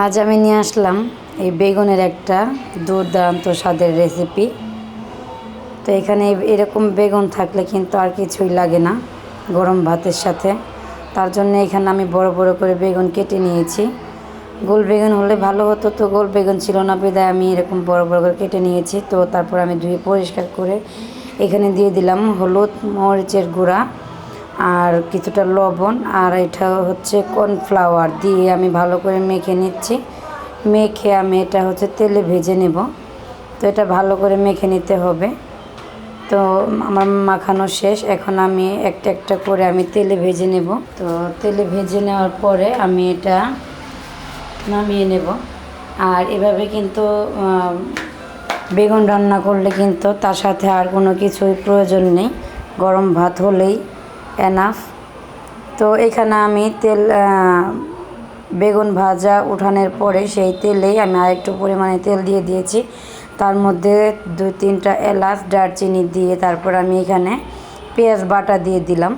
আজ আমি নিয়ে আসলাম এই বেগুনের একটা দুর্দান্ত স্বাদের রেসিপি। তো এখানে এরকম বেগুন থাকলে কিন্তু আর কিছুই লাগে না গরম ভাতের সাথে। তার জন্য এখানে আমি বড় বড় করে বেগুন কেটে নিয়েছি। গোল বেগুন হলে ভালো হতো, তো গোল বেগুন ছিল না, বিধায় আমি এরকম বড় বড় করে কেটে নিয়েছি। তো তারপর আমি ধুয়ে পরিষ্কার করে এখানে দিয়ে দিলাম হলুদ, মরিচের গুঁড়া আর কিছুটা লবণ, আর এটা হচ্ছে কর্নফ্লাওয়ার দিয়ে আমি ভালো করে মেখে নিচ্ছি। মেখে আমি এটা হচ্ছে তেলে ভেজে নেব। তো এটা ভালো করে মেখে নিতে হবে। তো আমার মাখানো শেষ, এখন আমি একটা একটা করে আমি তেলে ভেজে নেব। তো তেলে ভেজে নেওয়ার পরে আমি এটা নামিয়ে নেব। আর এভাবে কিন্তু বেগুন রান্না করলে কিন্তু তার সাথে আর কোনো কিছুই প্রয়োজন নেই, গরম ভাত হলেই এনাফ। তো এখানে আমি বেগুন ভাজা উঠানোর পরে সেই তেলেই আমি আরেকটু পরিমাণে তেল দিয়ে দিয়েছি। তার মধ্যে 2-3টা এলাচ দারচিনি দিয়ে তারপর আমি এখানে পেঁয়াজ বাটা দিয়ে দিলাম।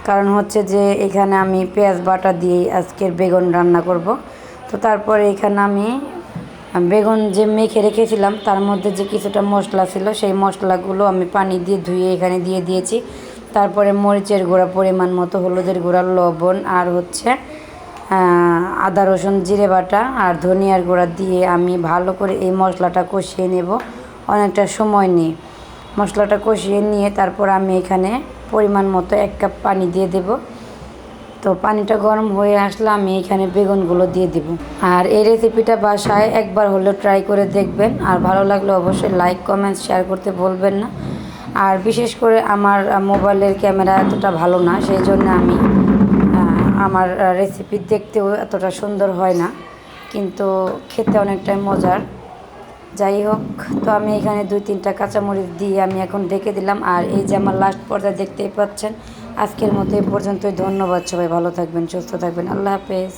কারণ হচ্ছে যে এখানে আমি পেঁয়াজ বাটা দিয়েই আজকের বেগুন রান্না করব। তো তারপরে এখানে আমি বেগুন যে মেখে রেখেছিলাম তার মধ্যে যে কিছুটা মশলা ছিল সেই মশলাগুলো আমি পানি দিয়ে ধুয়ে এখানে দিয়ে দিয়েছি। তারপরে মরিচের গুঁড়া পরিমাণ মতো, হলুদের গুঁড়া, লবণ আর হচ্ছে আদা রসুন জিরে বাটা আর ধনিয়ার গুঁড়া দিয়ে আমি ভালো করে এই মশলাটা কষিয়ে নেব অনেকটা সময় নিয়ে। মশলাটা কষিয়ে নিয়ে তারপর আমি এখানে পরিমাণ মতো 1 কাপ পানি দিয়ে দেব। তো পানিটা গরম হয়ে আসলে আমি এখানে বেগুনগুলো দিয়ে দেব। আর এই রেসিপিটা বাসায় একবার হলেও ট্রাই করে দেখবেন। আর ভালো লাগলে অবশ্যই লাইক, কমেন্ট, শেয়ার করতে ভুলবেন না। আর বিশেষ করে আমার মোবাইলের ক্যামেরা এতটা ভালো না, সেই জন্য আমি আমার রেসিপি দেখতেও এতটা সুন্দর হয় না, কিন্তু খেতে অনেকটাই মজার। যাই হোক, তো আমি এখানে 2-3টা কাঁচামরিচ দিয়ে আমি এখন ঢেকে দিলাম। আর এই যে আমার লাস্ট পর্যায়ে দেখতেই পাচ্ছেন। আজকের মতো এই পর্যন্তই। ধন্যবাদ সবাই, ভালো থাকবেন, সুস্থ থাকবেন, আল্লাহ হাফেজ।